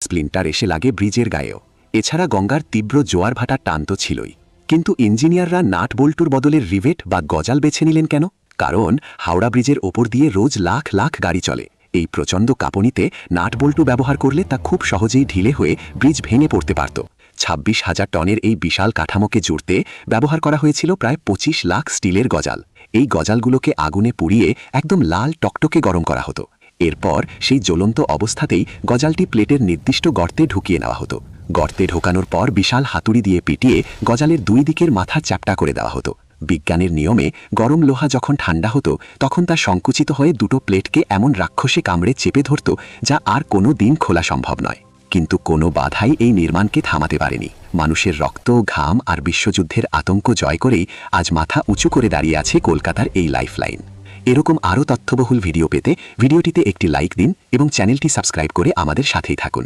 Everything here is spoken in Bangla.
স্প্লিন্টার এসে লাগে ব্রিজের গায়েও। এছাড়া গঙ্গার তীব্র জোয়ার ভাটার টান তো ছিলই, কিন্তু ইঞ্জিনিয়াররা নাট বল্টুর বদলে রিভেট বা গজাল বেছে নিলেন কেন? কারণ হাওড়া ব্রিজের ওপর দিয়ে রোজ লাখ লাখ গাড়ি চলে। এই প্রচণ্ড কাঁপুনিতে নাট বল্টু ব্যবহার করলে তা খুব সহজেই ঢিলে হয়ে ব্রিজ ভেঙে পড়তে পারত। 26,000 টনের এই বিশাল কাঠামোকে জুড়তে ব্যবহার করা হয়েছিল প্রায় 25 লাখ স্টিলের গজাল। এই গজালগুলোকে আগুনে পুড়িয়ে একদম লাল টকটকে গরম করা হতো। এরপর সেই জ্বলন্ত অবস্থাতেই গজালটি প্লেটের নির্দিষ্ট গর্তে ঢুকিয়ে নেওয়া হতো। গর্তে ঢোকানোর পর বিশাল হাতুড়ি দিয়ে পিটিয়ে গজালের দুই দিকের মাথা চ্যাপ্টা করে দেওয়া হতো। বিজ্ঞানের নিয়মে গরম লোহা যখন ঠান্ডা হতো তখন তা সংকুচিত হয়ে দুটো প্লেটকে এমন রাক্ষসে কামড়ে চেপে ধরত, যা আর কোনো দিন খোলা সম্ভব নয়। কিন্তু কোনো বাধাই এই নির্মাণকে থামাতে পারেনি। মানুষের রক্ত, ঘাম আর বিশ্বযুদ্ধের আতঙ্ক জয় করেই আজ মাথা উঁচু করে দাঁড়িয়ে আছে কলকাতার এই লাইফলাইন। এরকম আরও তথ্যবহুল ভিডিও পেতে ভিডিওটিতে একটি লাইক দিন এবং চ্যানেলটি সাবস্ক্রাইব করে আমাদের সাথেই থাকুন।